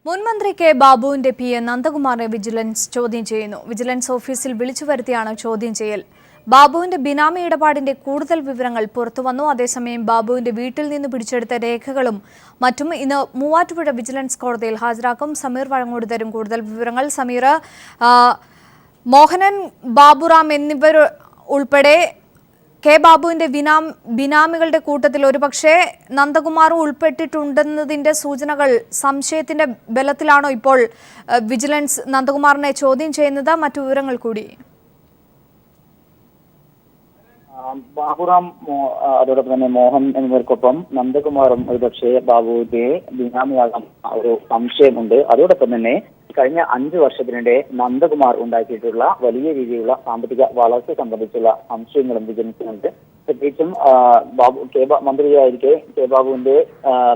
മുൻമന്ത്രി കെ ബാബുവിന്റെ PA. നന്ദകുമാറിനെ vigilance ചോദ്യം ചെയ്യുന്നു. വിജിലൻസ് ഓഫീസിൽ വിളിച്ചു വരുത്തിയാണ് ചോദ്യം ചെയ്യൽ. ബാബുവിന്റെ ബിനാമി ഇടപാടിന്റെ കൂടുതൽ വിവരങ്ങൾ പുറത്തുവന്നു. അതേസമയം ബാബുവിന്റെ വീട്ടിൽ നിന്ന് പിടിച്ചെടുത്ത രേഖകളും മറ്റും ഇന്ന് മൂവാറ്റുപുഴ വിജിലൻസ് കോടതിയിൽ ഹാജരാക്കും. സമീർ വഴങ്ങോട് തരും കൂടുതൽ വിവരങ്ങൾ. സമീർ, മോഹനൻ, ബാബുറാം എന്നിവർ ഉൾപ്പെടെ കെ ബാബുവിന്റെ ബിനാമികളുടെ കൂട്ടത്തിൽ ഒരുപക്ഷെ നന്ദകുമാറും ഉൾപ്പെട്ടിട്ടുണ്ടെന്നതിന്റെ സൂചനകൾ, സംശയത്തിന്റെ ബലത്തിലാണോ ഇപ്പോൾ വിജിലൻസ് നന്ദകുമാറിനെ ചോദ്യം ചെയ്യുന്നത്? മറ്റു വിവരങ്ങൾ കൂടി. ബാബുറാം, അതോടൊപ്പം തന്നെ മോഹൻ എന്നിവർക്കൊപ്പം നന്ദകുമാറും ഒരുപക്ഷെ ബാബുവിന്റെ ബിനാമിയാകാം ഒരു സംശയമുണ്ട്. അതോടൊപ്പം തന്നെ കഴിഞ്ഞ 5 വർഷത്തിനിടെ നന്ദകുമാർ ഉണ്ടാക്കിയിട്ടുള്ള വലിയ രീതിയിലുള്ള സാമ്പത്തിക വളർച്ച സംബന്ധിച്ചുള്ള സംശയങ്ങളും വിജിലൻസിനുണ്ട്. പ്രത്യേകിച്ചും മന്ത്രിയായിരിക്കെ കെ ബാബുവിന്റെ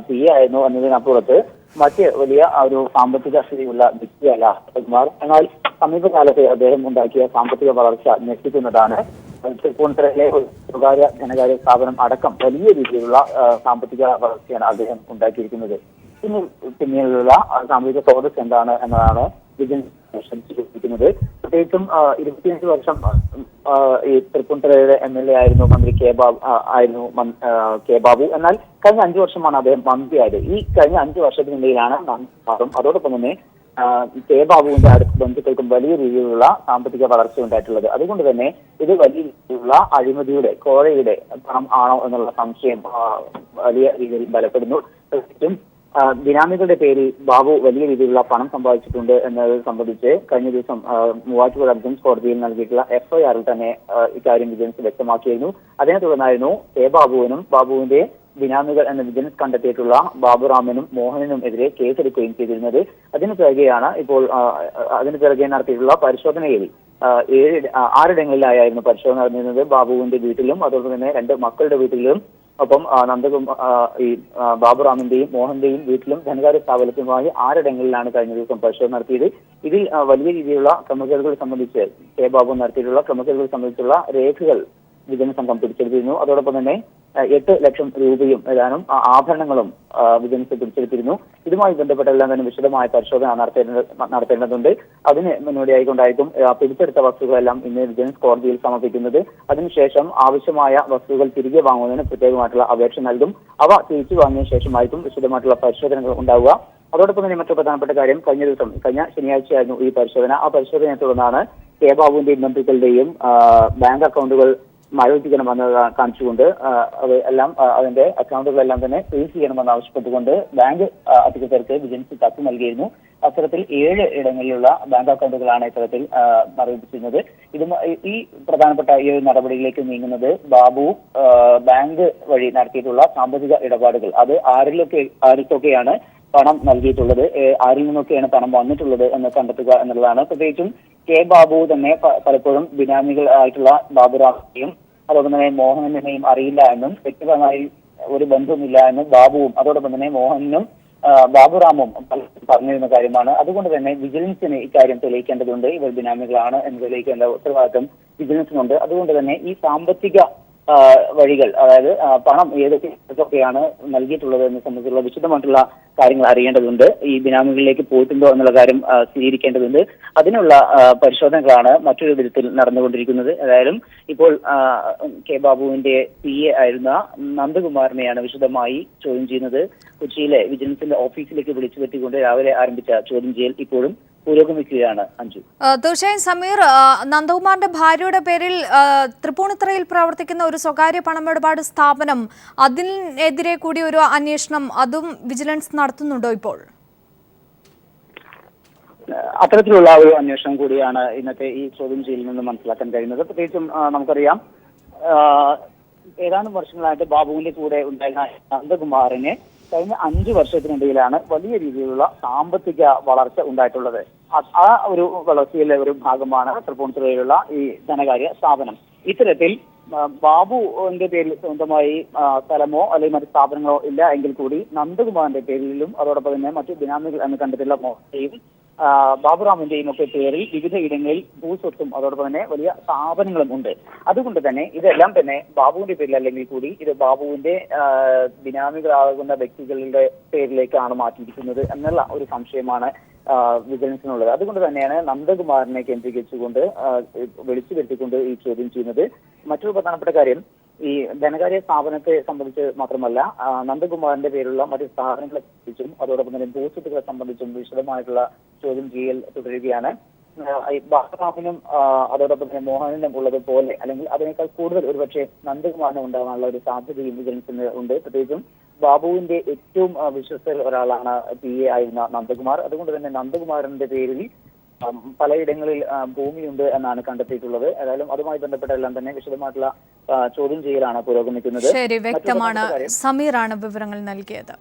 പി ആയിരുന്നു എന്നതിനപ്പുറത്ത് മറ്റ് വലിയ ഒരു സാമ്പത്തിക സ്ഥിതിയുള്ള വ്യക്തിയല്ല നന്ദകുമാർ. എന്നാൽ സമീപകാലത്ത് അദ്ദേഹം ഉണ്ടാക്കിയ സാമ്പത്തിക വളർച്ച ഞെട്ടിക്കുന്നതാണ്. തൃപ്പൂണിത്തുറയിലെ ഒരു സ്വകാര്യ ധനകാര്യ സ്ഥാപനം അടക്കം വലിയ രീതിയിലുള്ള സാമ്പത്തിക വളർച്ചയാണ് അദ്ദേഹം ഉണ്ടാക്കിയിരിക്കുന്നത്. പിന്നീടുള്ള സാമ്പത്തിക സ്രോതസ് എന്താണ് എന്നതാണ് വിജിലൻസ് ശ്രദ്ധിച്ചിരിക്കുന്നത്. പ്രത്യേകിച്ചും 25 വർഷം ഈ തൃപ്പൂണിത്തുറയുടെ MLA ആയിരുന്നു മന്ത്രി കെ ബാബു. എന്നാൽ കഴിഞ്ഞ 5 വർഷമാണ് അദ്ദേഹം മന്ത്രിയായത്. ഈ കഴിഞ്ഞ 5 വർഷത്തിനിടയിലാണ് അതോടൊപ്പം തന്നെ കെ ബാബുവിന്റെ അടുത്ത ബന്ധുക്കൾക്കും വലിയ രീതിയിലുള്ള സാമ്പത്തിക വളർച്ച ഉണ്ടായിട്ടുള്ളത്. അതുകൊണ്ട് തന്നെ ഇത് വലിയ രീതിയിലുള്ള അഴിമതിയുടെ കോഴയുടെ പണം ആണോ എന്നുള്ള സംശയം വലിയ രീതിയിൽ ബലപ്പെടുന്നു. പ്രത്യേകിച്ചും ബിനാമികളുടെ പേരിൽ ബാബു വലിയ രീതിയിലുള്ള പണം സമ്പാദിച്ചിട്ടുണ്ട് എന്നത് സംബന്ധിച്ച് കഴിഞ്ഞ ദിവസം മൂവാറ്റുപുഴ വിജിലൻസ് കോടതിയിൽ നൽകിയിട്ടുള്ള FIR തന്നെ ഇക്കാര്യം വിജിലൻസ് വ്യക്തമാക്കിയിരുന്നു. അതിനെ തുടർന്നായിരുന്നു കെ ബാബുവിനും ബാബുവിന്റെ ബിനാമികൾ എന്ന വിജിലൻസ് കണ്ടെത്തിയിട്ടുള്ള ബാബുറാമിനും മോഹനനും എതിരെ കേസെടുക്കുകയും ചെയ്തിരുന്നത്. അതിനു പിറകെ നടത്തിയിട്ടുള്ള പരിശോധനയിൽ 6 പരിശോധന നടന്നിരുന്നത്. ബാബുവിന്റെ വീട്ടിലും അതോടൊപ്പം തന്നെ 2 മക്കളുടെ വീട്ടിലും ഒപ്പം ഈ ബാബുറാമിന്റെയും മോഹന്റെയും വീട്ടിലും ധനകാര്യ സ്ഥാപനത്തിനുമായി 6 കഴിഞ്ഞ ദിവസം പരിശോധന നടത്തിയത്. ഇതിൽ വലിയ രീതിയിലുള്ള ക്രമക്കേടുകൾ സംബന്ധിച്ച് കെ ബാബു നടത്തിയിട്ടുള്ള ക്രമക്കേടുകൾ സംബന്ധിച്ചുള്ള രേഖകൾ വിജിലൻസ് സംഘം പിടിച്ചെടുത്തിരുന്നു. അതോടൊപ്പം തന്നെ 8 ലക്ഷം രൂപയും ഏതാനും ആഭരണങ്ങളും വിജിലൻസ് പിടിച്ചെടുത്തിരുന്നു. ഇതുമായി ബന്ധപ്പെട്ടെല്ലാം തന്നെ വിശദമായ പരിശോധന നടത്തേണ്ടതുണ്ട്. അതിന് മുന്നോടിയായിക്കൊണ്ടായിരിക്കും പിടിച്ചെടുത്ത വസ്തുക്കളെല്ലാം ഇന്ന് വിജിലൻസ് കോടതിയിൽ സമർപ്പിക്കുന്നത്. അതിനുശേഷം ആവശ്യമായ വസ്തുക്കൾ തിരികെ വാങ്ങുന്നതിന് പ്രത്യേകമായിട്ടുള്ള അപേക്ഷ നൽകും. അവ തിരിച്ചു വാങ്ങിയ ശേഷമായിരിക്കും വിശദമായിട്ടുള്ള പരിശോധനകൾ ഉണ്ടാവുക. അതോടൊപ്പം തന്നെ മറ്റു പ്രധാനപ്പെട്ട കാര്യം, കഴിഞ്ഞ ശനിയാഴ്ചയായിരുന്നു ഈ പരിശോധന. ആ പരിശോധനയെ തുടർന്നാണ് കെ ബാബുവിന്റെയും ബന്ധുക്കളുടെയും ബാങ്ക് അക്കൗണ്ടുകൾ മരവിപ്പിക്കണമെന്ന് കാണിച്ചുകൊണ്ട് എല്ലാം അതിന്റെ അക്കൗണ്ടുകളെല്ലാം തന്നെ ഫ്രീസ് ചെയ്യണമെന്ന് ആവശ്യപ്പെട്ടുകൊണ്ട് ബാങ്ക് അധികൃതർക്ക് വിജിലൻസ് കത്ത് നൽകിയിരുന്നു. അത്തരത്തിൽ 7 ഇടങ്ങളിലുള്ള ബാങ്ക് അക്കൗണ്ടുകളാണ് ഇത്തരത്തിൽ മരവിപ്പിച്ചിരുന്നത്. ഈ പ്രധാനപ്പെട്ട ഈ നടപടിയിലേക്ക് നീങ്ങുന്നത് ബാബു ബാങ്ക് വഴി നടത്തിയിട്ടുള്ള സാമ്പത്തിക ഇടപാടുകൾ, അത് ആർക്കൊക്കെയാണ് പണം നൽകിയിട്ടുള്ളത്, ആരിൽ നിന്നൊക്കെയാണ് പണം വന്നിട്ടുള്ളത് എന്ന് കണ്ടെത്തുക എന്നുള്ളതാണ്. പ്രത്യേകിച്ചും കെ ബാബു തന്നെ പലപ്പോഴും ബിനാമികൾ ആയിട്ടുള്ള ബാബുറാമിനെയും അതോടൊപ്പം തന്നെ മോഹനനെയും അറിയില്ല എന്നും വ്യക്തിപരമായി ഒരു ബന്ധവുമില്ല എന്നും ബാബുവും അതോടൊപ്പം തന്നെ മോഹനും ബാബുറാമും പറഞ്ഞിരുന്ന കാര്യമാണ്. അതുകൊണ്ട് തന്നെ വിജിലൻസിന് ഇക്കാര്യം തെളിയിക്കേണ്ടതുണ്ട്. ഇവർ ബിനാമികളാണ് എന്ന് തെളിയിക്കേണ്ട ഉത്തരവാദിത്വം വിജിലൻസിനുണ്ട്. അതുകൊണ്ട് തന്നെ ഈ സാമ്പത്തിക വഴികൾ, അതായത് പണം ഏതൊക്കെയാണ് നൽകിയിട്ടുള്ളത് എന്ന് സംബന്ധിച്ചുള്ള വിശദമായിട്ടുള്ള കാര്യങ്ങൾ അറിയേണ്ടതുണ്ട്. ഈ ബിനാമികളിലേക്ക് പോയിട്ടുണ്ടോ എന്നുള്ള കാര്യം സ്ഥിരീകരിക്കേണ്ടതുണ്ട്. അതിനുള്ള പരിശോധനകളാണ് മറ്റൊരു വിധത്തിൽ നടന്നുകൊണ്ടിരിക്കുന്നത്. ഏതായാലും ഇപ്പോൾ കെ ബാബുവിന്റെ PA ആയിരുന്ന നന്ദകുമാറിനെയാണ് വിശദമായി ചോദ്യം ചെയ്യുന്നത്. കൊച്ചിയിലെ വിജിലൻസിന്റെ ഓഫീസിലേക്ക് വിളിച്ചു വരുത്തിക്കൊണ്ട് രാവിലെ ആരംഭിച്ച ചോദ്യം ചെയ്യൽ ഇപ്പോഴും പുരോഗമിക്കുകയാണ്. അഞ്ജു, തീർച്ചയായും സമീർ, നന്ദകുമാറിന്റെ ഭാര്യയുടെ പേരിൽ തൃപ്പൂണിത്തുറയിൽ പ്രവർത്തിക്കുന്ന ഒരു സ്വകാര്യ പണമിടപാട് സ്ഥാപനം, അതിനെതിരെ കൂടി ഒരു അന്വേഷണം അതും വിജിലൻസ് നടത്തുന്നുണ്ടോ ഇപ്പോൾ? അത്തരത്തിലുള്ള ഒരു അന്വേഷണം കൂടിയാണ് ഇന്നത്തെ ഈ ചോദ്യം ചെയ്യലിൽ നിന്ന് മനസ്സിലാക്കാൻ കഴിയുന്നത്. പ്രത്യേകിച്ചും നമുക്കറിയാം, ഏതാനും വർഷങ്ങളായിട്ട് ബാബുവിന്റെ കൂടെ ഉണ്ടായിരുന്ന നന്ദകുമാറിനെ കഴിഞ്ഞ 5 വർഷത്തിനിടയിലാണ് വലിയ രീതിയിലുള്ള സാമ്പത്തിക വളർച്ച ഉണ്ടായിട്ടുള്ളത്. ആ ഒരു വളർച്ചയിലെ ഒരു ഭാഗമാണ് തൃപ്പൂണിത്തുറയിലുള്ള ഈ ധനകാര്യ സ്ഥാപനം. ഇത്തരത്തിൽ ബാബുവിന്റെ പേരിൽ സ്വന്തമായി സ്ഥലമോ അല്ലെങ്കിൽ മറ്റു സ്ഥാപനങ്ങളോ ഇല്ല എങ്കിൽ കൂടി നന്ദകുമാറിന്റെ പേരിലും അതോടൊപ്പം തന്നെ മറ്റു ബിനാമികൾ എന്ന് കണ്ടിട്ടുള്ള മോഹനെയും ബാബുറാമിന്റെയും ഒക്കെ പേരിൽ വിവിധ ഇടങ്ങളിൽ ഭൂസ്വത്തും അതോടൊപ്പം തന്നെ വലിയ സ്ഥാപനങ്ങളും ഉണ്ട്. അതുകൊണ്ട് തന്നെ ഇതെല്ലാം തന്നെ ബാബുവിന്റെ പേരിൽ അല്ലെങ്കിൽ കൂടി ഇത് ബാബുവിന്റെ ബിനാമികളാകുന്ന വ്യക്തികളുടെ പേരിലേക്കാണ് മാറ്റിയിരിക്കുന്നത് എന്നുള്ള ഒരു സംശയമാണ് വിജിലൻസിനുള്ളത്. അതുകൊണ്ട് തന്നെയാണ് നന്ദകുമാറിനെ കേന്ദ്രീകരിച്ചുകൊണ്ട് വിളിച്ചു വരുത്തിക്കൊണ്ട് ഈ ചോദ്യം ചെയ്യുന്നത്. മറ്റൊരു പ്രധാനപ്പെട്ട കാര്യം, ഈ ധനകാര്യ സ്ഥാപനത്തെ സംബന്ധിച്ച് മാത്രമല്ല നന്ദകുമാറിന്റെ പേരുള്ള മറ്റു സ്ഥാപനങ്ങളെ സംബന്ധിച്ചും അതോടൊപ്പം തന്നെ ഭൂസ്വത്തുക്കളെ സംബന്ധിച്ചും വിശദമായിട്ടുള്ള ചോദ്യം ചെയ്യൽ തുടരുകയാണ്. ബാബുറാമിനും അതോടൊപ്പം തന്നെ മോഹനും ഉള്ളതുപോലെ അല്ലെങ്കിൽ അതിനേക്കാൾ കൂടുതൽ ഒരുപക്ഷെ നന്ദകുമാറിന് ഉണ്ടാകാനുള്ള ഒരു സാധ്യതയും വിജിലൻസിന് ഉണ്ട്. പ്രത്യേകിച്ചും ബാബുവിന്റെ ഏറ്റവും വിശ്വസ്തരിൽ ഒരാളാണ് PA ആയിരുന്ന നന്ദകുമാർ. അതുകൊണ്ട് തന്നെ നന്ദകുമാറിന്റെ പേരിൽ പലയിടങ്ങളിൽ ഭൂമിയുണ്ട് എന്നാണ് കണ്ടെത്തിയിട്ടുള്ളത്. ഏതായാലും അതുമായി ബന്ധപ്പെട്ട എല്ലാം തന്നെ വിശദമായിട്ടുള്ള ചോദ്യം ചെയ്യലാണ് പുരോഗമിക്കുന്നത്. ശരി, വ്യക്തമാണ്. സമീറാണ് വിവരങ്ങൾ നൽകിയത്.